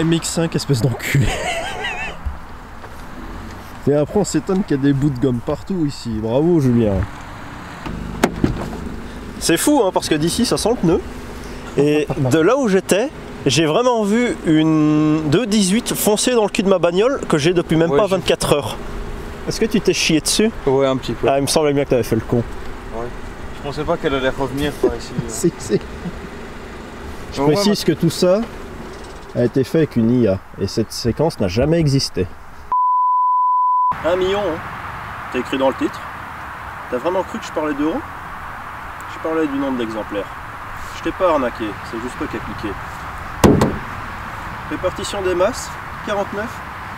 MX5, espèce d'enculé. Et après on s'étonne qu'il y a des bouts de gomme partout ici. Bravo Julien. C'est fou hein, parce que d'ici ça sent le pneu. Et de là où j'étais, j'ai vraiment vu une 2.18 foncer dans le cul de ma bagnole que j'ai depuis même pas 24 heures. Est-ce que tu t'es chié dessus? Ouais, un petit peu. Ah, il me semblait bien que tu avais fait le con. Ouais. Je pensais pas qu'elle allait revenir par ici. Si. Je précise que tout ça a été fait avec une IA et cette séquence n'a jamais existé. 1 million, hein. T'as écrit dans le titre. T'as vraiment cru que je parlais d'euros? Je parlais du nombre d'exemplaires. Je t'ai pas arnaqué, c'est juste toi qui as cliqué. Répartition des masses, 49,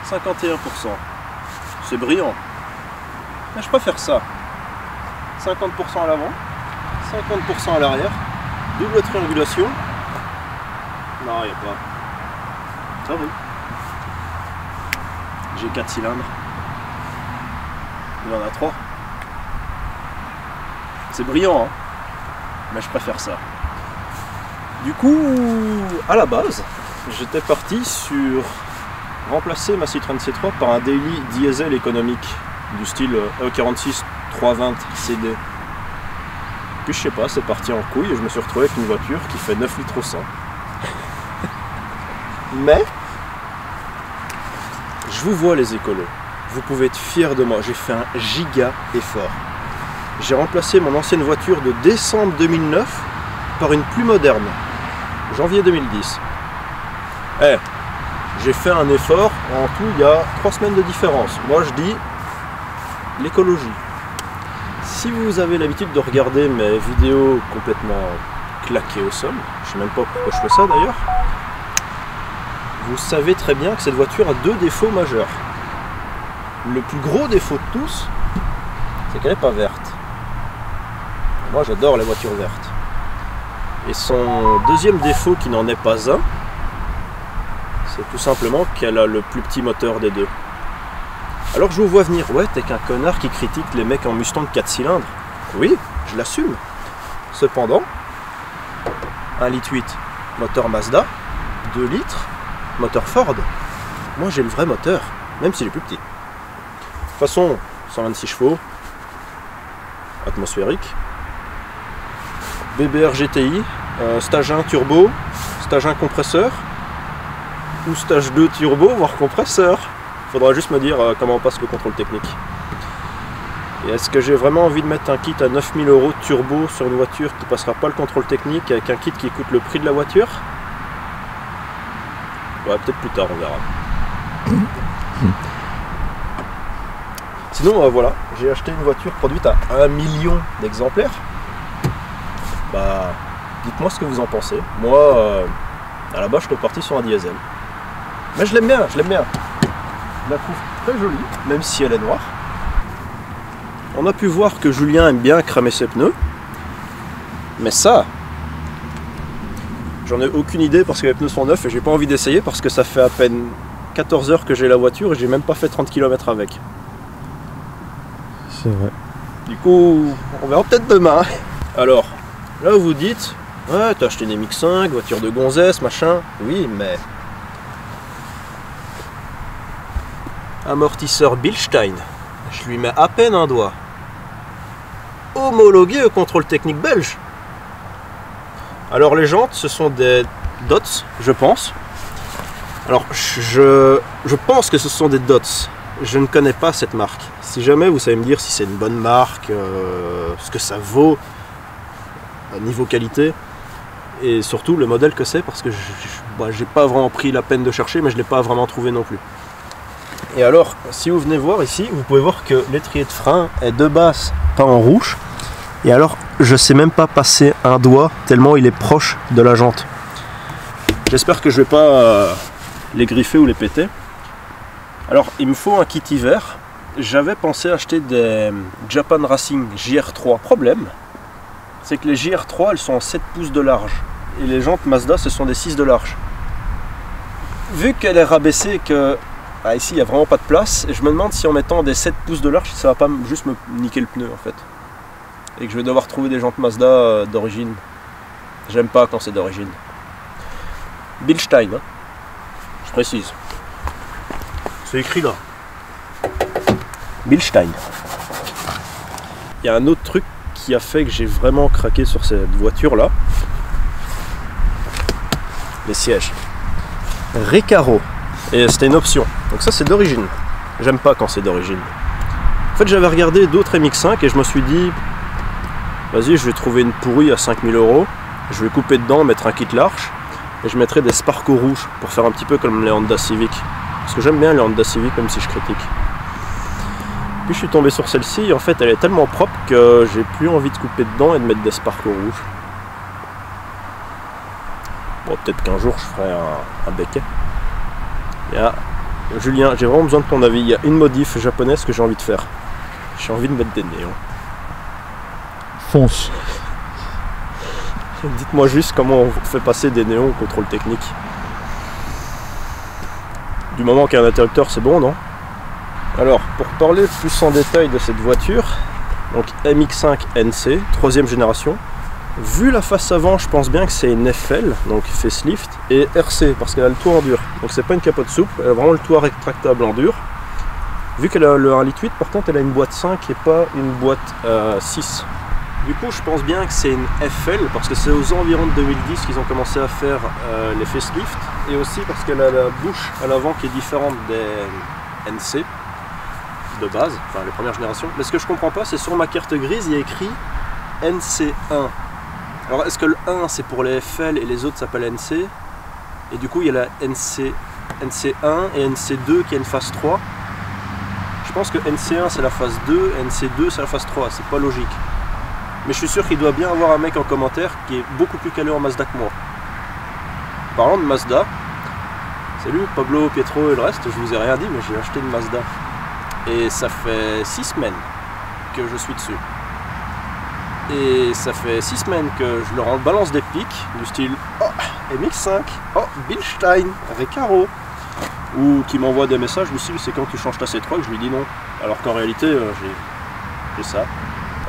51%. C'est brillant. Mais je préfère ça. 50% à l'avant, 50% à l'arrière, double triangulation. Non, il n'y a pas. Ça oui. J'ai 4 cylindres. Il en a 3. C'est brillant, hein, mais je préfère ça. Du coup, à la base, j'étais parti sur remplacer ma Citroën C3 par un daily diesel économique du style E46 320 CD. Puis je sais pas, c'est parti en couille et je me suis retrouvé avec une voiture qui fait 9 litres au 100. Mais, je vous vois les écolos, vous pouvez être fiers de moi, j'ai fait un giga effort. J'ai remplacé mon ancienne voiture de décembre 2009 par une plus moderne, janvier 2010. J'ai fait un effort, en tout il y a 3 semaines de différence. Moi je dis l'écologie. Si vous avez l'habitude de regarder mes vidéos complètement claquées au sol, je sais même pas pourquoi je fais ça d'ailleurs, vous savez très bien que cette voiture a 2 défauts majeurs. Le plus gros défaut de tous, c'est qu'elle n'est pas verte. Moi j'adore les voitures vertes. Et son deuxième défaut qui n'en est pas un, c'est tout simplement qu'elle a le plus petit moteur des deux. Alors je vous vois venir, ouais t'es qu'un connard qui critique les mecs en Mustang 4 cylindres. Oui, je l'assume. Cependant, 1,8 litre moteur Mazda, 2 litres moteur Ford. Moi j'ai le vrai moteur, même s'il est plus petit. De toute façon, 126 chevaux, atmosphérique, BBR GTI, stage 1 turbo, stage 1 compresseur, ou stage 2 turbo, voire compresseur. Faudra juste me dire comment on passe le contrôle technique. Et est-ce que j'ai vraiment envie de mettre un kit à 9000 € de turbo sur une voiture qui passera pas le contrôle technique avec un kit qui coûte le prix de la voiture? Ouais, peut-être plus tard, on verra. Sinon, voilà, j'ai acheté une voiture produite à 1 million d'exemplaires. Bah, dites-moi ce que vous en pensez. Moi, à la base, je suis parti sur un diesel. Mais je l'aime bien, je l'aime bien. Je la trouve très jolie, même si elle est noire. On a pu voir que Julien aime bien cramer ses pneus. Mais ça, j'en ai aucune idée parce que les pneus sont neufs et j'ai pas envie d'essayer parce que ça fait à peine 14 heures que j'ai la voiture et j'ai même pas fait 30 km avec. C'est vrai. Du coup, on verra peut-être demain. Alors, là vous dites, ouais, t'as acheté une MX5, voiture de gonzesse, machin. Oui, mais... amortisseur Bilstein, je lui mets à peine un doigt. Homologué au contrôle technique belge. Alors les jantes, ce sont des Dots, je pense. Alors je pense que ce sont des Dots. Je ne connais pas cette marque. Si jamais vous savez me dire si c'est une bonne marque, ce que ça vaut niveau qualité, et surtout le modèle que c'est, parce que j'ai pas vraiment pris la peine de chercher, mais je ne l'ai pas vraiment trouvé non plus. Et alors, si vous venez voir ici, vous pouvez voir que l'étrier de frein est de base peint en rouge. Et alors, je sais même pas passer un doigt tellement il est proche de la jante. J'espère que je vais pas les griffer ou les péter. Alors, il me faut un kit hiver. J'avais pensé acheter des Japan Racing JR3. Problème, c'est que les JR3, elles sont en 7 pouces de large. Et les jantes Mazda, ce sont des 6 de large. Vu qu'elle est rabaissée et que ici, il n'y a vraiment pas de place, et je me demande si en mettant des 7 pouces de large, ça va pas juste me niquer le pneu, en fait. Et que je vais devoir trouver des jantes Mazda d'origine. J'aime pas quand c'est d'origine. Bilstein, hein. Je précise. C'est écrit là. Bilstein. Il y a un autre truc qui a fait que j'ai vraiment craqué sur cette voiture là. Les sièges. Recaro. Et c'était une option. Donc ça c'est d'origine. J'aime pas quand c'est d'origine. En fait j'avais regardé d'autres MX5 et je me suis dit vas-y je vais trouver une pourrie à 5000 €. Je vais couper dedans, mettre un kit large. Et je mettrai des Sparco rouges pour faire un petit peu comme les Honda Civic. Parce que j'aime bien les Honda Civic même si je critique. Puis je suis tombé sur celle-ci et en fait elle est tellement propre que j'ai plus envie de couper dedans et de mettre des Sparco rouges. Bon peut-être qu'un jour je ferai un becquet. Julien, j'ai vraiment besoin de ton avis. Il y a une modif japonaise que j'ai envie de faire. J'ai envie de mettre des néons. Fonce. Dites-moi juste comment on fait passer des néons au contrôle technique. Du moment qu'il y a un interrupteur, c'est bon, non? Alors, pour parler plus en détail de cette voiture, donc MX5 NC, 3e génération. Vu la face avant, je pense bien que c'est une FL, donc facelift, et RC, parce qu'elle a le toit en dur. Donc c'est pas une capote souple, elle a vraiment le toit rétractable en dur. Vu qu'elle a le 1,8 litre, par contre, elle a une boîte 5 et pas une boîte 6. Du coup, je pense bien que c'est une FL, parce que c'est aux environs de 2010 qu'ils ont commencé à faire les facelifts, et aussi parce qu'elle a la bouche à l'avant qui est différente des NC de base, enfin les premières générations. Mais ce que je comprends pas, c'est sur ma carte grise, il y a écrit NC1. Alors est-ce que le 1 c'est pour les FL et les autres s'appellent NC? Et du coup il y a la NC1 et NC2 qui a une phase 3. Je pense que NC1 c'est la phase 2, NC2 c'est la phase 3, c'est pas logique. Mais je suis sûr qu'il doit bien avoir un mec en commentaire qui est beaucoup plus calé en Mazda que moi. Parlant de Mazda, salut Pablo, Pietro et le reste, je vous ai rien dit mais j'ai acheté une Mazda. Et ça fait 6 semaines que je suis dessus. Et ça fait 6 semaines que je leur en balance des pics du style oh, MX5, oh, Bilstein, Recaro, ou qui m'envoie des messages du style c'est quand tu changes ta C3 que je lui dis non. Alors qu'en réalité j'ai ça.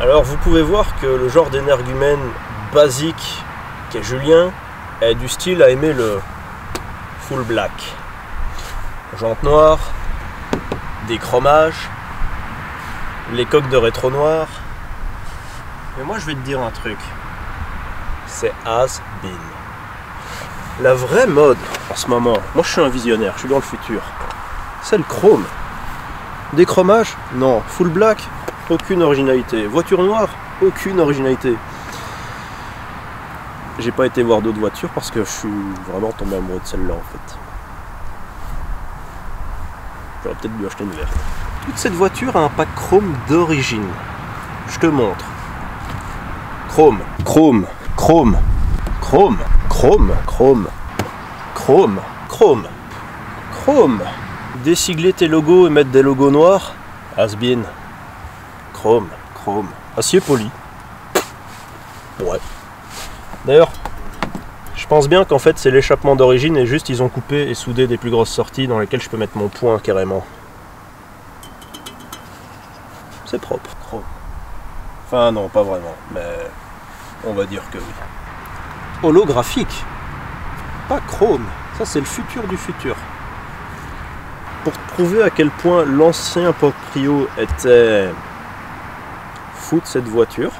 Alors vous pouvez voir que le genre d'énergumène basique qu'est Julien est du style à aimer le full black. Jantes noires, des chromages, les coques de rétro noires. Mais moi je vais te dire un truc, c'est has been. La vraie mode en ce moment, moi je suis un visionnaire, je suis dans le futur, c'est le chrome. Des chromages? Non. Full black? Aucune originalité. Voiture noire? Aucune originalité. J'ai pas été voir d'autres voitures parce que je suis vraiment tombé amoureux de celle-là en fait. J'aurais peut-être dû acheter une verte. Toute cette voiture a un pack chrome d'origine. Je te montre. Chrome, chrome, chrome, chrome, chrome, chrome, chrome, chrome, chrome. Désigler tes logos et mettre des logos noirs, has been. Chrome, chrome. Acier poli. Ouais. D'ailleurs, je pense bien qu'en fait c'est l'échappement d'origine et juste ils ont coupé et soudé des plus grosses sorties dans lesquelles je peux mettre mon poing carrément. C'est propre, chrome. Enfin non, pas vraiment, mais on va dire que oui. Holographique, pas chrome, ça c'est le futur du futur. Pour te prouver à quel point l'ancien proprio était fou de cette voiture,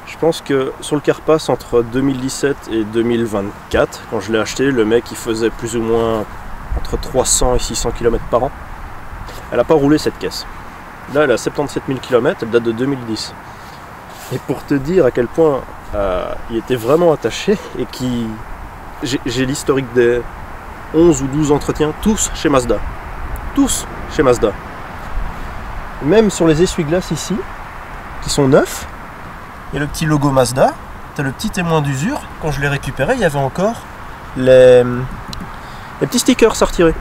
je pense que sur le Carpass entre 2017 et 2024, quand je l'ai acheté, le mec il faisait plus ou moins entre 300 et 600 km par an. Elle n'a pas roulé cette caisse. Là elle a 77 000 km, elle date de 2010. Et pour te dire à quel point il était vraiment attaché et qui... J'ai l'historique des 11 ou 12 entretiens, tous chez Mazda. tous chez Mazda. Même sur les essuie-glaces ici, qui sont neufs, il y a le petit logo Mazda, tu as le petit témoin d'usure. Quand je l'ai récupéré, il y avait encore les petits stickers à retirer.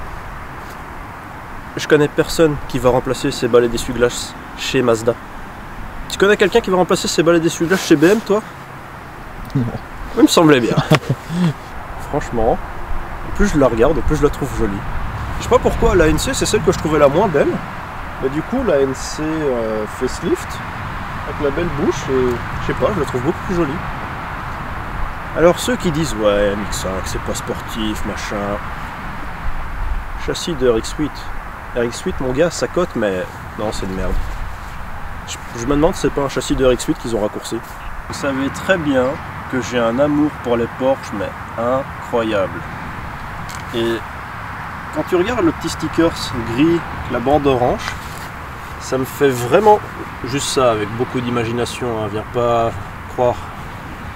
Je connais personne qui va remplacer ces balais d'essuie-glaces chez Mazda. Tu connais quelqu'un qui va remplacer ces balais d'essuie-glaces chez BM, toi? Non. Il me semblait bien. Franchement, plus je la regarde, plus je la trouve jolie. Je sais pas pourquoi, la NC c'est celle que je trouvais la moins belle. Mais du coup, la NC facelift, avec la belle bouche, et je sais pas, je la trouve beaucoup plus jolie. Alors ceux qui disent ouais, MX5 c'est pas sportif, machin. Châssis de RX8. RX8 mon gars, ça cote, mais non, c'est de merde. Je me demande si c'est pas un châssis de RX8 qu'ils ont raccourci. Vous savez très bien que j'ai un amour pour les Porsche, mais incroyable. Et quand tu regardes le petit sticker gris, la bande orange, ça me fait vraiment juste ça, avec beaucoup d'imagination, hein, viens pas croire.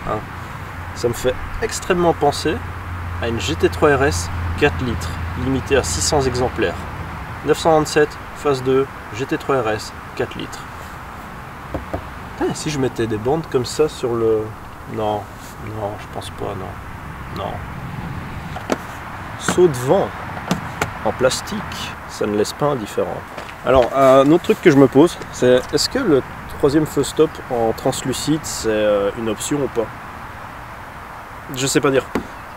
Hein. Ça me fait extrêmement penser à une GT3 RS 4 litres, limitée à 600 exemplaires. 927, phase 2, GT3 RS 4 litres. Putain, si je mettais des bandes comme ça sur le... Non, non, je pense pas, non. Non. Saut de vent en plastique, ça ne laisse pas indifférent. Alors, un autre truc que je me pose, c'est est-ce que le troisième feu stop en translucide, c'est une option ou pas? Je sais pas dire.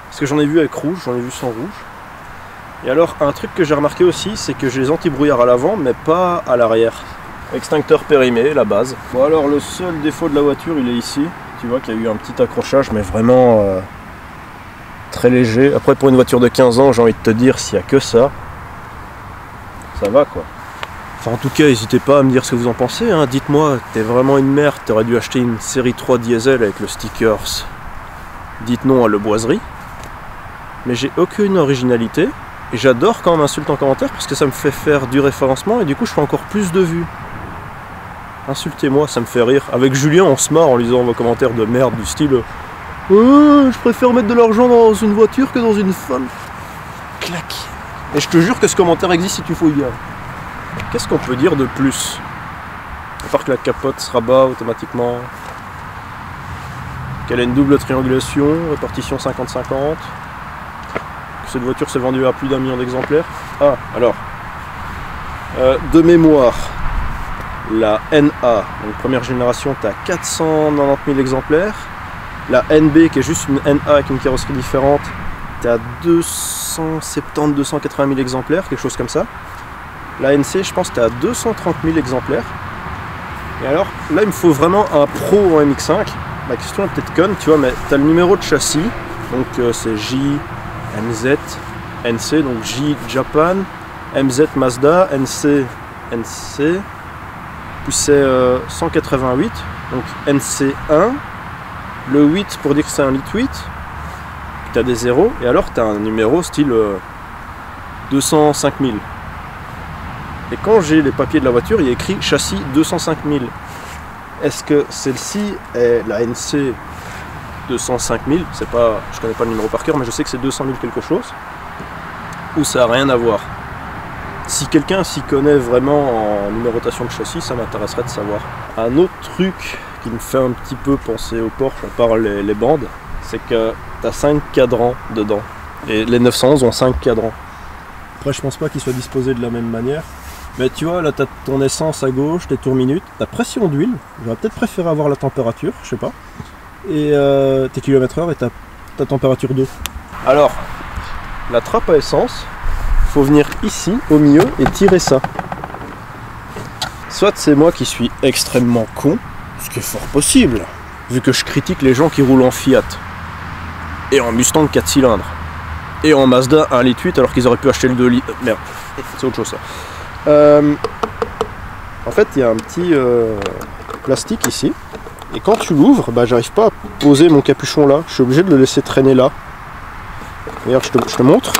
Parce que j'en ai vu avec rouge, j'en ai vu sans rouge. Et alors, un truc que j'ai remarqué aussi, c'est que j'ai les anti-brouillards à l'avant, mais pas à l'arrière. Extincteur périmé, la base. Bon alors, le seul défaut de la voiture, il est ici. Tu vois qu'il y a eu un petit accrochage, mais vraiment très léger. Après, pour une voiture de 15 ans, j'ai envie de te dire, s'il n'y a que ça, ça va quoi. Enfin, en tout cas, n'hésitez pas à me dire ce que vous en pensez. Hein. Dites-moi, t'es vraiment une merde, t'aurais dû acheter une série 3 diesel avec le stickers. Dites non à le boiserie. Mais j'ai aucune originalité. Et j'adore quand on m'insulte en commentaire parce que ça me fait faire du référencement et du coup je fais encore plus de vues. Insultez-moi, ça me fait rire. Avec Julien, on se marre en lisant vos commentaires de merde du style je préfère mettre de l'argent dans une voiture que dans une femme. Clac. Et je te jure que ce commentaire existe si tu fouilles bien. Qu'est-ce qu'on peut dire de plus? À part que la capote se rabat automatiquement. Qu'elle a une double triangulation, répartition 50-50. Que cette voiture s'est vendue à plus d'1 million d'exemplaires. Ah, alors. De mémoire, la NA, donc première génération, tu as 490 000 exemplaires. La NB, qui est juste une NA avec une carrosserie différente, tu as 270-280 000 exemplaires, quelque chose comme ça. La NC, je pense que tu as 230 000 exemplaires. Et alors, là, il me faut vraiment un pro en MX5. Ma question est peut-être conne, tu vois, mais tu as le numéro de châssis, donc c'est J, MZ, NC, donc J Japan, MZ Mazda, NC, NC, puis c'est 188, donc NC1, le 8 pour dire que c'est un litre 8, tu as des zéros, et alors tu as un numéro style 205 000. Et quand j'ai les papiers de la voiture, il y a écrit châssis 205 000. Est-ce que celle-ci est la NC 205 000? C'est pas, je connais pas le numéro par cœur, mais je sais que c'est 200 000 quelque chose. Ou ça n'a rien à voir. Si quelqu'un s'y connaît vraiment en numérotation de châssis, ça m'intéresserait de savoir. Un autre truc qui me fait un petit peu penser au Porsche, à part les bandes, c'est que tu as 5 cadrans dedans. Et les 911 ont 5 cadrans. Après, je pense pas qu'ils soient disposés de la même manière. Mais tu vois, là, tu as ton essence à gauche, tes tours minutes, ta pression d'huile. J'aurais peut-être préféré avoir la température, je sais pas. Et tes km/h et ta température d'eau. Alors, la trappe à essence, il faut venir ici, au milieu, et tirer ça. Soit c'est moi qui suis extrêmement con, ce qui est fort possible, vu que je critique les gens qui roulent en Fiat, et en Mustang 4 cylindres, et en Mazda 1,8 litre alors qu'ils auraient pu acheter le 2 litres. Merde, c'est autre chose ça. En fait, il y a un petit plastique ici, et quand tu l'ouvres, bah, j'arrive pas à poser mon capuchon là, je suis obligé de le laisser traîner là. D'ailleurs, je te montre.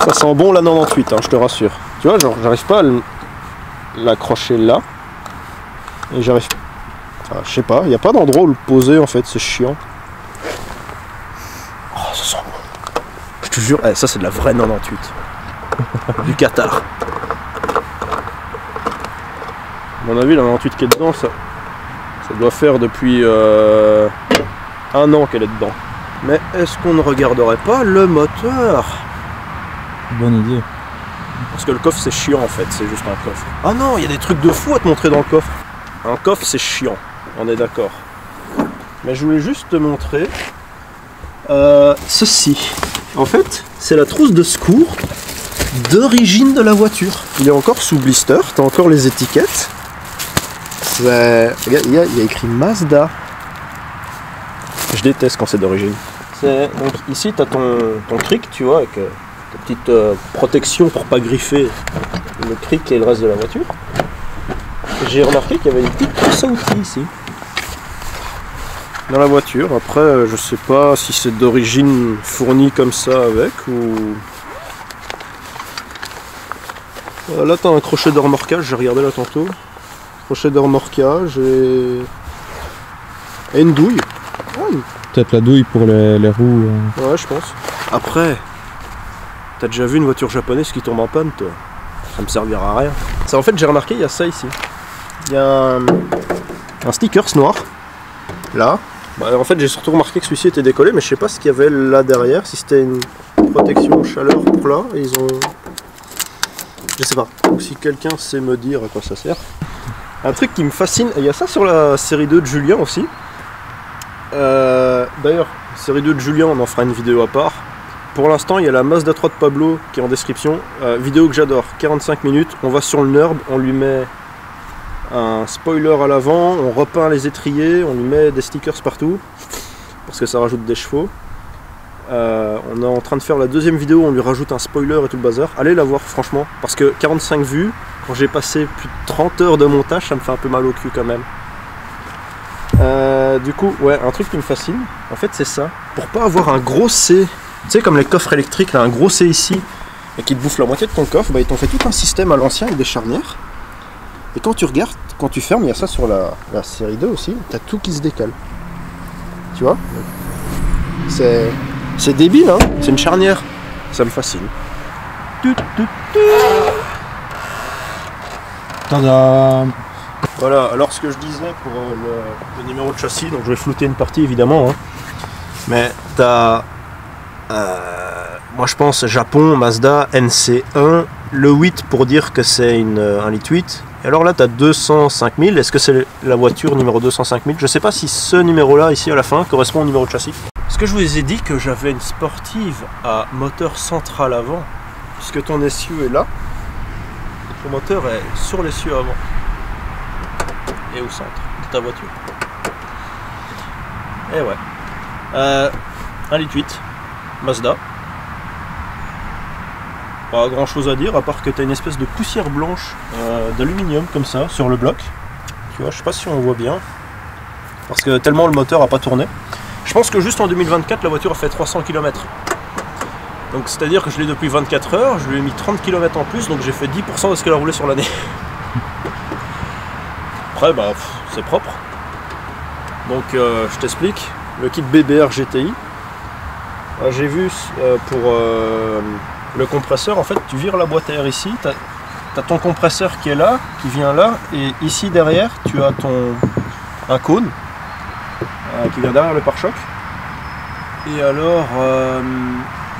Ça sent bon la 98, hein, je te rassure. Tu vois, genre, j'arrive pas à l'accrocher là. Et j'arrive... Enfin, je sais pas, il n'y a pas d'endroit où le poser en fait, c'est chiant. Oh, ça sent bon. Je te jure, ça c'est de la vraie 98. du Qatar. À mon avis, la 98 qui est dedans, ça doit faire depuis 1 an qu'elle est dedans. Mais est-ce qu'on ne regarderait pas le moteur? Bonne idée. Parce que le coffre c'est chiant en fait, c'est juste un coffre. Ah non, il y a des trucs de fou à te montrer dans le coffre. Un coffre c'est chiant, on est d'accord. Mais je voulais juste te montrer ceci. En fait, c'est la trousse de secours d'origine de la voiture. Il est encore sous blister, t'as encore les étiquettes. Regarde, il y a écrit Mazda. Je déteste quand c'est d'origine. Donc ici t'as ton cric, tu vois, avec ta petite protection pour pas griffer le cric et le reste de la voiture. J'ai remarqué qu'il y avait une petite trousse à outils ici. Dans la voiture, après je sais pas si c'est d'origine fournie comme ça avec ou... Là t'as un crochet de remorquage, j'ai regardé là tantôt. Crochet de remorquage et une douille. Ouais. Peut-être la douille pour les roues. Ouais, je pense. Après, t'as déjà vu une voiture japonaise qui tombe en panne, toi? Ça me servira à rien. Ça, en fait, j'ai remarqué, il y a ça ici. Il y a un stickers noir. Là. Bah, en fait, j'ai surtout remarqué que celui-ci était décollé, mais je sais pas ce qu'il y avait là derrière. Si c'était une protection chaleur pour là. Et ils ont... Je sais pas. Donc si quelqu'un sait me dire à quoi ça sert. Un truc qui me fascine, il y a ça sur la série 2 de Julien aussi. D'ailleurs, série 2 de Julien, on en fera une vidéo à part. Pour l'instant, il y a la Mazda 3 de Pablo qui est en description. Vidéo que j'adore, 45 minutes. On va sur le NURB, on lui met un spoiler à l'avant, on repeint les étriers, on lui met des stickers partout parce que ça rajoute des chevaux. On est en train de faire la deuxième vidéo, on lui rajoute un spoiler et tout le bazar. Allez la voir franchement, parce que 45 vues, quand j'ai passé plus de 30 heures de montage, ça me fait un peu mal au cul quand même. Du coup, ouais, un truc qui me fascine, en fait c'est ça. Pour pas avoir un gros C, tu sais comme les coffres électriques, là, un gros C ici, et qui te bouffe la moitié de ton coffre, bah ils t'ont fait tout un système à l'ancien avec des charnières. Et quand tu regardes, quand tu fermes, il y a ça sur la série 2 aussi, t'as tout qui se décale. Tu vois? C'est débile, hein? C'est une charnière. Ça me fascine. Tada. Voilà, alors ce que je disais pour le numéro de châssis, donc je vais flouter une partie évidemment, hein. Mais t'as, moi je pense Japon, Mazda, NC1, le 8 pour dire que c'est un litre 8. Et alors là t'as 205 000, est-ce que c'est la voiture numéro 205 000? Je sais pas si ce numéro là ici à la fin correspond au numéro de châssis. Est-ce que je vous ai dit que j'avais une sportive à moteur central avant? Puisque ton essieu est là, ton moteur est sur l'essieu avant. Et au centre de ta voiture. Et ouais. 1,8 litre, Mazda. Pas grand chose à dire à part que tu as une espèce de poussière blanche d'aluminium comme ça sur le bloc. Tu vois, je sais pas si on voit bien. Parce que tellement le moteur a pas tourné. Je pense que juste en 2024 la voiture a fait 300 km. Donc c'est à dire que je l'ai depuis 24 heures, je lui ai mis 30 km en plus, donc j'ai fait 10% de ce qu'elle a roulé sur l'année. Après bah c'est propre. Donc je t'explique, le kit BBR GTI. J'ai vu pour le compresseur, en fait tu vires la boîte à air ici, tu as ton compresseur qui est là, qui vient là, et ici derrière tu as un cône qui vient derrière le pare-choc. Et alors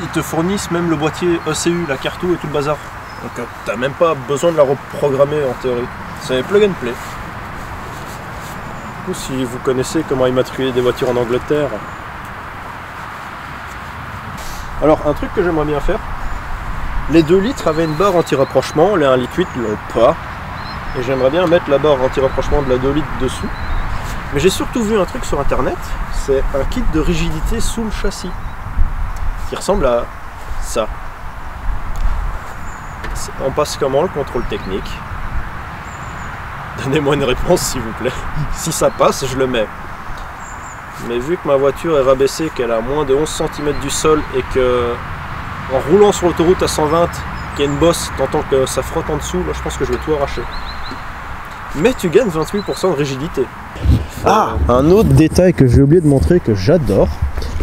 ils te fournissent même le boîtier ECU, la carte et tout le bazar. Donc tu n'as même pas besoin de la reprogrammer en théorie. C'est plug and play. Du coup, si vous connaissez comment immatriculer des voitures en Angleterre. Alors un truc que j'aimerais bien faire, les 2 litres avaient une barre anti-rapprochement, les 1,8 litre l'ont pas. Et j'aimerais bien mettre la barre anti-rapprochement de la 2 litres dessus. Mais j'ai surtout vu un truc sur internet, c'est un kit de rigidité sous le châssis. Qui ressemble à ça. On passe comment le contrôle technique? Donnez-moi une réponse s'il vous plaît. Si ça passe, je le mets. Mais vu que ma voiture est rabaissée, qu'elle a moins de 11 cm du sol et que en roulant sur l'autoroute à 120, qu'il y a une bosse, t'entends que ça frotte en dessous, là je pense que je vais tout arracher. Mais tu gagnes 28% de rigidité. Ah, un autre détail que j'ai oublié de montrer que j'adore.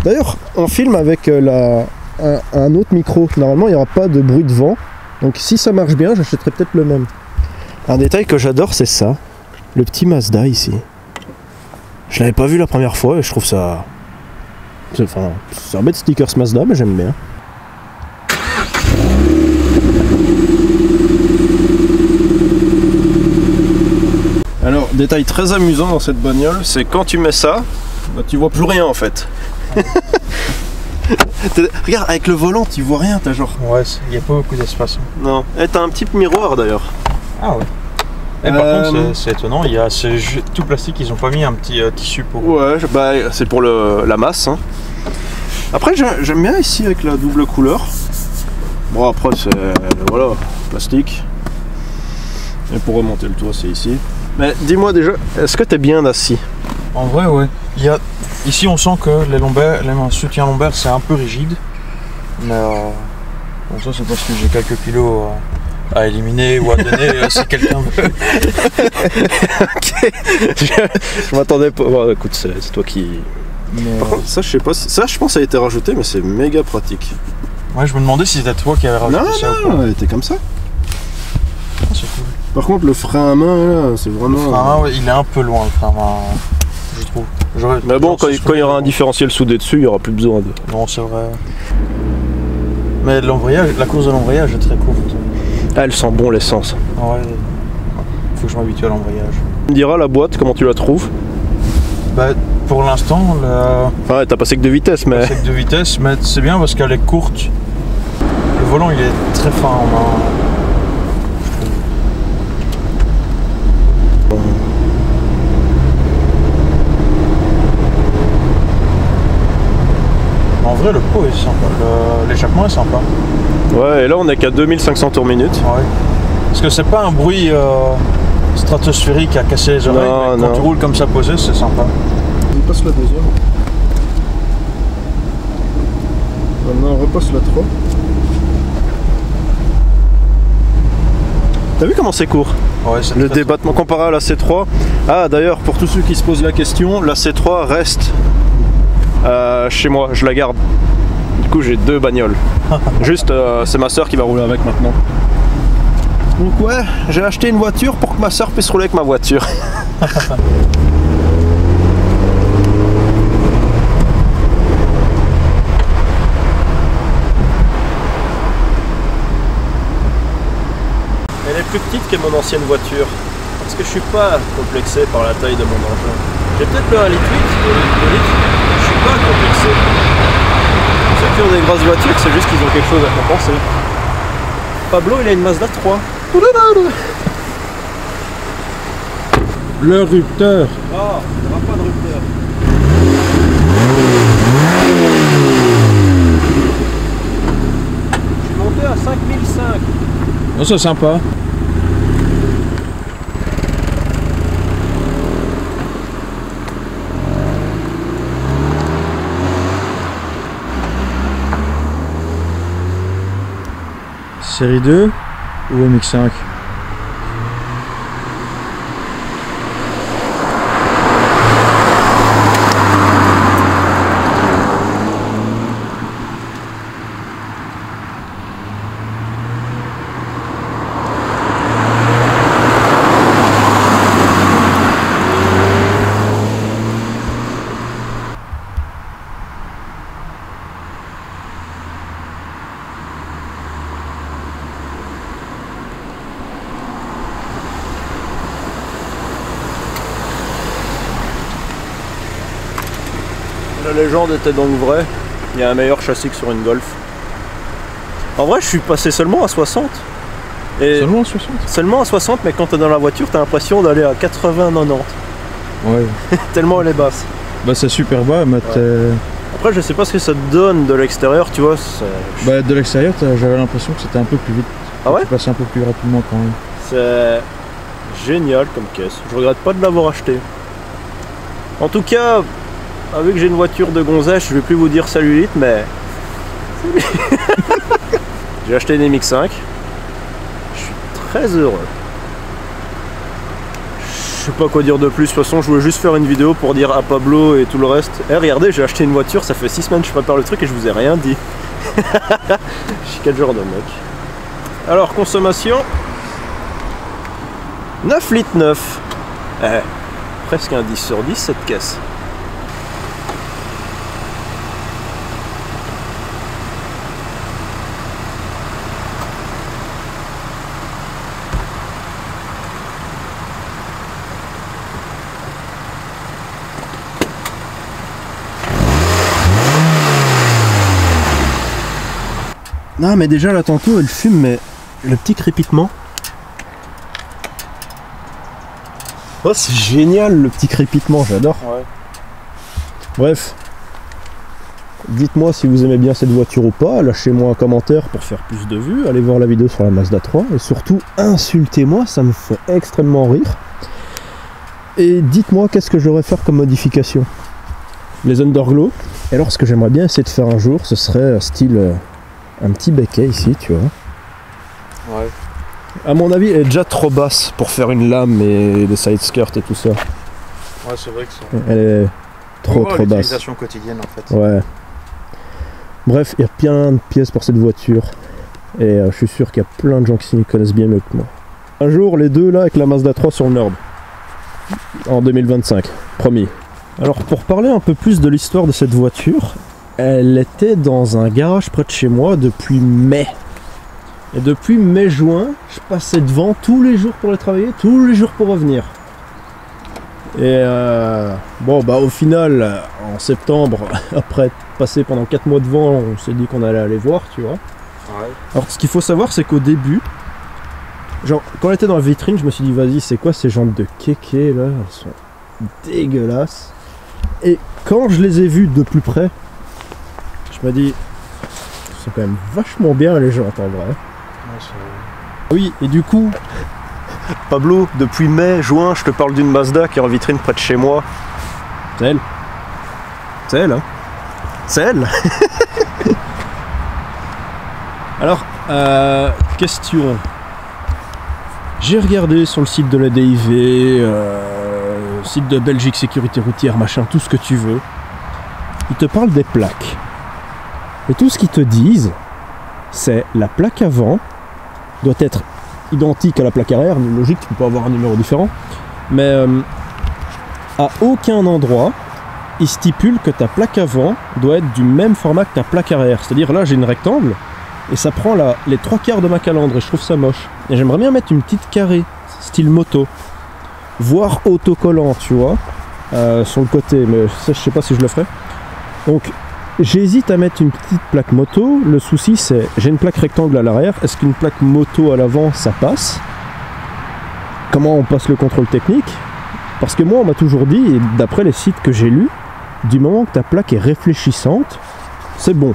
D'ailleurs, on filme avec un autre micro. Normalement, il n'y aura pas de bruit de vent. Donc si ça marche bien, j'achèterai peut-être le même. Un détail que j'adore, c'est ça. Le petit Mazda ici. Je l'avais pas vu la première fois et je trouve ça... c'est un bête stickers Mazda, mais j'aime bien. Alors, détail très amusant dans cette bagnole, c'est quand tu mets ça, bah, tu vois plus rien en fait. Regarde, avec le volant, tu vois rien, t'as genre... Ouais, il n'y a pas beaucoup d'espace. Non. Et t'as un petit miroir d'ailleurs. Ah ouais. Et par contre, c'est étonnant, il y a tout plastique, ils ont pas mis un petit tissu pour... Ouais, bah, c'est pour la masse. Hein. Après, j'aime bien ici avec la double couleur. Bon, après, c'est... voilà, plastique. Et pour remonter le toit, c'est ici. Mais dis-moi déjà, est-ce que t'es bien assis? En vrai, ouais. Ici, on sent que les soutiens lombaires, c'est un peu rigide. Mais bon, ça, c'est parce que j'ai quelques kilos à éliminer ou à donner si quelqu'un veut. Ok. Je m'attendais pas. Bon, écoute, c'est toi qui... Mais... Par contre, ça, je sais pas si... Ça, je pense, ça a été rajouté, mais c'est méga pratique. Ouais, je me demandais si c'était toi qui avais rajouté ça ou pas. Non, elle était comme ça. Ah, c'est cool. Par contre, le frein à main, là, c'est vraiment... Le frein à main, ouais, il est un peu loin, le frein à main, je trouve. Mais bon, quand il y aura un différentiel soudé dessus, il n'y aura plus besoin de... Non, c'est vrai. Mais l'embrayage, la course de l'embrayage est très courte. Ah, elle sent bon l'essence. Ouais. Faut que je m'habitue à l'embrayage. Tu me diras la boîte, comment tu la trouves? Bah, pour l'instant, Enfin, ouais, t'as passé que de vitesse, mais... c'est que de vitesse, mais c'est bien parce qu'elle est courte. Le volant, il est très fin en main. En vrai, le pot est sympa, l'échappement est sympa. Ouais, et là on est qu'à 2500 tours minute. Ouais. Parce que c'est pas un bruit stratosphérique à casser les oreilles, Non, mais quand non. tu roules comme ça posé, c'est sympa. On passe la deuxième. Maintenant on repasse la 3. T'as vu comment c'est court? Ouais, c'est Le très débattement comparé à la C3. Ah d'ailleurs, pour tous ceux qui se posent la question, la C3 reste chez moi, je la garde. Du coup j'ai 2 bagnoles. Juste, c'est ma soeur qui va rouler avec maintenant. Donc ouais, j'ai acheté une voiture pour que ma soeur puisse rouler avec ma voiture. Elle est plus petite que mon ancienne voiture. Parce que je suis pas complexé par la taille de mon engin. J'ai peut-être le 1,8 litre, je suis pas complexé. Ceux qui ont des grosses voitures, c'est juste qu'ils ont quelque chose à compenser. Pablo, il a une Mazda 3. Le rupteur. Ah, il n'y aura pas de rupteur. Je suis monté à 5005. Oh, c'est sympa. Série 2 ou MX5? La légende était donc vraie, il y a un meilleur châssis que sur une Golf. En vrai, je suis passé seulement à 60. Et Seulement à 60? seulement à 60, mais quand t'es dans la voiture, t'as l'impression d'aller à 80-90. Ouais. Tellement elle est basse. Bah c'est super bas, mais Après, je sais pas ce que ça te donne de l'extérieur, tu vois. bah, de l'extérieur, j'avais l'impression que c'était un peu plus vite. Ah ouais? Tu passais un peu plus rapidement quand même. C'est génial comme caisse. Je regrette pas de l'avoir acheté. En tout cas, avec que j'ai une voiture de gonzesse, je vais plus vous dire cellulite, mais j'ai acheté une MX5. Je suis très heureux. Je sais pas quoi dire de plus. De toute façon, je voulais juste faire une vidéo pour dire à Pablo et tout le reste. Eh, regardez, j'ai acheté une voiture, ça fait 6 semaines que je prépare le truc et je vous ai rien dit. Je suis quel genre de mec. Alors, consommation 9 litres 9. Presque un 10 sur 10 cette caisse. Non mais déjà là tantôt elle fume, mais le petit crépitement. Oh c'est génial le petit crépitement, j'adore. Ouais. Bref, dites-moi si vous aimez bien cette voiture ou pas, lâchez-moi un commentaire pour faire plus de vues, allez voir la vidéo sur la Mazda 3 et surtout insultez-moi, ça me fait extrêmement rire. Et dites-moi qu'est-ce que je devrais faire comme modification. Les underglow. Et alors ce que j'aimerais bien essayer de faire un jour, ce serait style un petit becquet ici, tu vois. Ouais. À mon avis, elle est déjà trop basse pour faire une lame et des side skirts et tout ça. Ouais, c'est vrai que c'est... Elle est trop basse. L'utilisation quotidienne en fait. Ouais. Bref, il y a plein de pièces pour cette voiture. Et je suis sûr qu'il y a plein de gens qui s'y connaissent bien mieux que moi. Un jour, les deux là avec la Mazda 3 sur le Nord. En 2025, promis. Alors, pour parler un peu plus de l'histoire de cette voiture, elle était dans un garage près de chez moi depuis mai. Et depuis mai-juin, je passais devant tous les jours pour aller travailler, tous les jours pour revenir. Et bon, bah au final, en septembre, après être passé pendant 4 mois devant, on s'est dit qu'on allait aller voir, tu vois. Ouais. Alors ce qu'il faut savoir, c'est qu'au début, genre quand elle était dans la vitrine, je me suis dit, vas-y, c'est quoi ces jantes de kéké là? Elles sont dégueulasses. Et quand je les ai vues de plus près, je me dis, elles sont quand même vachement bien les jantes en vrai. Oui, et du coup, Pablo, depuis mai, juin, je te parle d'une Mazda qui est en vitrine près de chez moi. C'est elle. C'est elle, hein. C'est elle. Alors, question. J'ai regardé sur le site de la DIV, site de Belgique Sécurité Routière, machin, tout ce que tu veux. Ils te parlent des plaques. Et tout ce qu'ils te disent, c'est la plaque avant doit être identique à la plaque arrière, logique, tu peux pas avoir un numéro différent, mais à aucun endroit il stipule que ta plaque avant doit être du même format que ta plaque arrière. C'est-à-dire là j'ai une rectangle et ça prend les 3/4 de ma calandre et je trouve ça moche. Et j'aimerais bien mettre une petite carrée, style moto, voire autocollant, tu vois, sur le côté, mais ça je sais pas si je le ferai. Donc j'hésite à mettre une petite plaque moto. Le souci c'est, j'ai une plaque rectangle à l'arrière. Est-ce qu'une plaque moto à l'avant ça passe? Comment on passe le contrôle technique? Parce que moi on m'a toujours dit, et d'après les sites que j'ai lus, du moment que ta plaque est réfléchissante, c'est bon.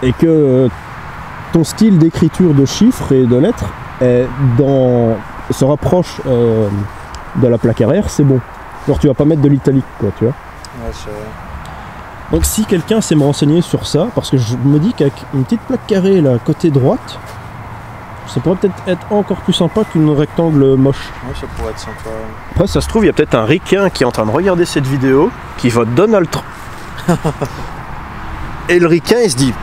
Et que ton style d'écriture de chiffres et de lettres se rapproche de la plaque arrière, c'est bon. Genre tu vas pas mettre de l'italique quoi, tu vois. Ouais, c'est vrai. Donc si quelqu'un sait me renseigner sur ça, parce que je me dis qu'avec une petite plaque carrée là, côté droite, ça pourrait peut-être être encore plus sympa qu'une rectangle moche. Ouais, ça pourrait être sympa. Après ça se trouve, il y a peut-être un ricain qui est en train de regarder cette vidéo, qui vote Donald Trump. Et le ricain il se dit,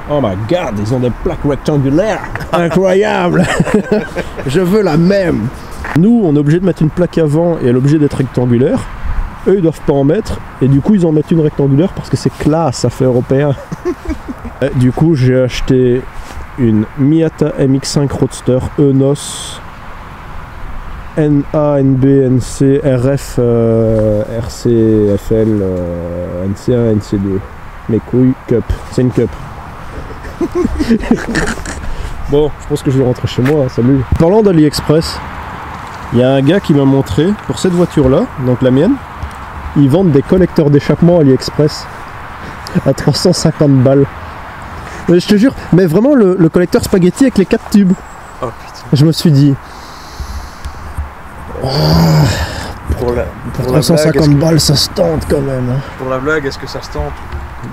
oh my god, ils ont des plaques rectangulaires, incroyable. Je veux la même. Nous on est obligé de mettre une plaque avant et elle est obligée d'être rectangulaire. Eux ils doivent pas en mettre et du coup ils en mettent une rectangulaire parce que c'est classe, ça fait européen. Du coup j'ai acheté une Miata MX5 Roadster ENOS NA, NB, NC, RF, RC, FL, NC1, NC2. Mes couilles, cup. C'est une cup. Bon, je pense que je vais rentrer chez moi, salut. Parlant d'AliExpress, il y a un gars qui m'a montré, pour cette voiture-là, donc la mienne, ils vendent des collecteurs d'échappement AliExpress à 350 balles. Mais je te jure, mais vraiment le collecteur spaghetti avec les 4 tubes. Oh putain. Je me suis dit, Pour la 350 blague, balles, ça se tente quand même. Hein. Pour la blague, est-ce que ça se tente?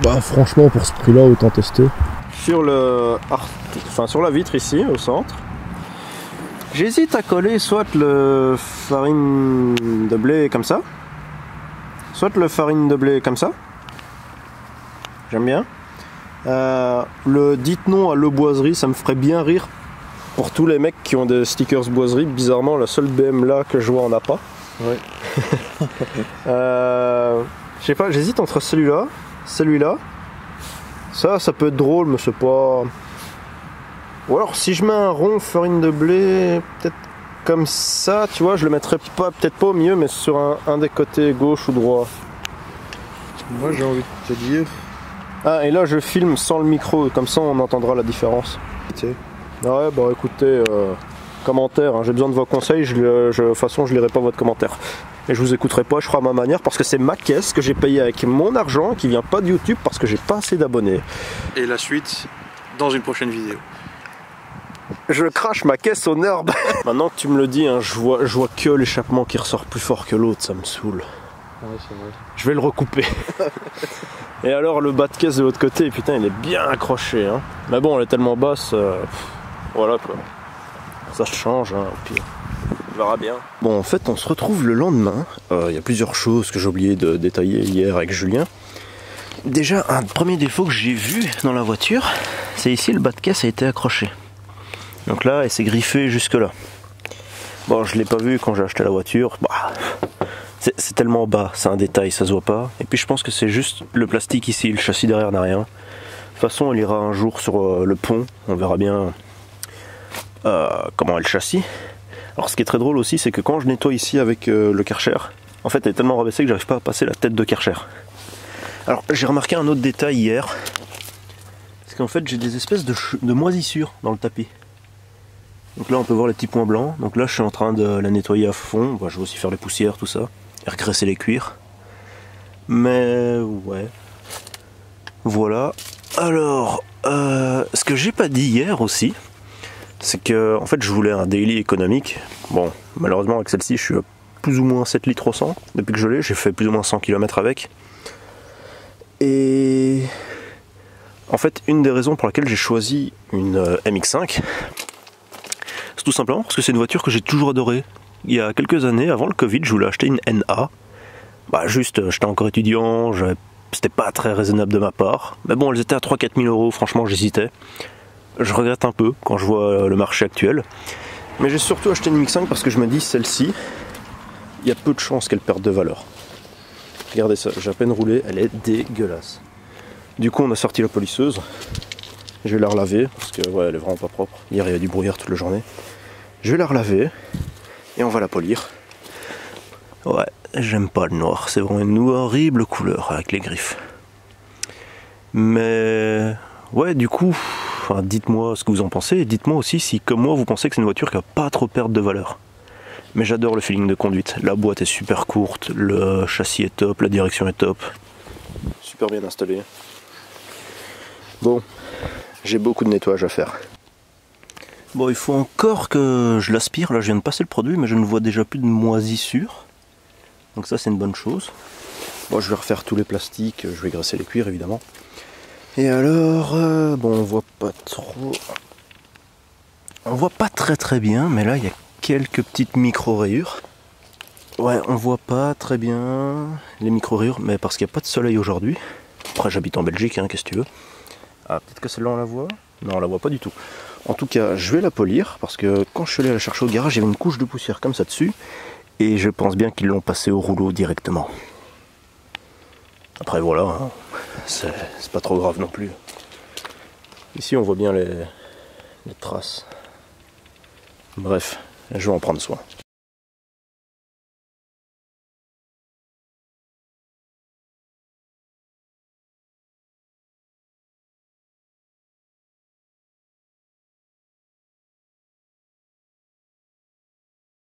Bah franchement, pour ce prix-là, autant tester. Sur sur la vitre ici, au centre, j'hésite à coller soit le farine de blé comme ça, soit le farine de blé comme ça. J'aime bien. Le dites non à Le Boiserie, ça me ferait bien rire. Pour tous les mecs qui ont des stickers Boiserie, bizarrement la seule BM là que je vois en a pas. Ouais. Je sais pas, j'hésite entre celui-là, celui-là. Ça peut être drôle, mais c'est pas... Ou alors si je mets un rond farine de blé, peut-être comme ça, tu vois, je le mettrais pas, peut-être pas au milieu, mais sur un des côtés gauche ou droit. Moi j'ai envie de te dire. Ah, et là je filme sans le micro, comme ça on entendra la différence. Ouais, bah écoutez, commentaire, hein, j'ai besoin de vos conseils, de toute façon je lirai pas votre commentaire. Et je vous écouterai pas, je ferai à ma manière, parce que c'est ma caisse que j'ai payée avec mon argent, qui vient pas de YouTube, parce que j'ai pas assez d'abonnés. Et la suite dans une prochaine vidéo. Je crache ma caisse aux herbes. Maintenant que tu me le dis, hein, je vois que l'échappement qui ressort plus fort que l'autre, ça me saoule. Ouais, c'est vrai. Je vais le recouper. Et alors le bas de caisse de l'autre côté, putain il est bien accroché. Hein. Mais bon, elle est tellement basse, voilà quoi. Ça se change, hein, au pire. On verra bien. Bon, en fait, on se retrouve le lendemain. Il y a plusieurs choses que j'ai oublié de détailler hier avec Julien. Déjà, un premier défaut que j'ai vu dans la voiture, c'est ici le bas de caisse a été accroché. Donc là, elle s'est griffée jusque là. Bon, je l'ai pas vu quand j'ai acheté la voiture. Bah, c'est tellement bas, c'est un détail, ça se voit pas. Et puis je pense que c'est juste le plastique ici, le châssis derrière n'a rien. De toute façon, elle ira un jour sur le pont, on verra bien comment est le châssis. Alors ce qui est très drôle aussi, c'est que quand je nettoie ici avec le Karcher, en fait elle est tellement rabaissée que j'arrive pas à passer la tête de Karcher. Alors j'ai remarqué un autre détail hier, c'est qu'en fait j'ai des espèces de moisissures dans le tapis. Donc là on peut voir les petits points blancs, donc là je suis en train de la nettoyer à fond, je vais aussi faire les poussières, tout ça, et regresser les cuirs. Mais ouais, voilà. Alors, ce que j'ai pas dit hier aussi, c'est que en fait je voulais un daily économique. Bon, malheureusement avec celle-ci je suis à plus ou moins 7 litres au 100 depuis que je l'ai, j'ai fait plus ou moins 100 km avec. Et en fait une des raisons pour laquelle j'ai choisi une MX5, c'est tout simplement parce que c'est une voiture que j'ai toujours adorée. Il y a quelques années, avant le Covid, je voulais acheter une NA. Bah juste, j'étais encore étudiant, c'était pas très raisonnable de ma part. Mais bon, elles étaient à 3-4 000 euros, franchement j'hésitais. Je regrette un peu quand je vois le marché actuel. Mais j'ai surtout acheté une MX5 parce que je me dis, celle-ci, il y a peu de chances qu'elle perde de valeur. Regardez ça, j'ai à peine roulé, elle est dégueulasse. Du coup, on a sorti la polisseuse. Je vais la relaver parce que ouais, elle est vraiment pas propre. Hier, il y a du brouillard toute la journée. Je vais la relaver et on va la polir. Ouais, j'aime pas le noir, c'est vraiment une horrible couleur avec les griffes. Mais ouais, du coup, enfin, dites-moi ce que vous en pensez et dites-moi aussi si, comme moi, vous pensez que c'est une voiture qui va pas trop perdre de valeur. Mais j'adore le feeling de conduite. La boîte est super courte, le châssis est top, la direction est top. Super bien installé. Bon, j'ai beaucoup de nettoyage à faire. Bon, il faut encore que je l'aspire. Là, je viens de passer le produit, mais je ne vois déjà plus de moisissures. Donc ça, c'est une bonne chose. Bon, je vais refaire tous les plastiques, je vais graisser les cuirs, évidemment. Et alors, bon, on voit pas trop... On voit pas très bien, mais là, il y a quelques petites micro-rayures. Ouais, on voit pas très bien les micro-rayures, mais parce qu'il n'y a pas de soleil aujourd'hui. Après, j'habite en Belgique, hein, qu'est-ce que tu veux. Ah, peut-être que celle-là, on la voit? Non, on la voit pas du tout. En tout cas, je vais la polir, parce que quand je suis allé la chercher au garage, il y avait une couche de poussière comme ça dessus. Et je pense bien qu'ils l'ont passé au rouleau directement. Après, voilà, hein, c'est pas trop grave non plus. Ici, on voit bien les traces. Bref, je vais en prendre soin.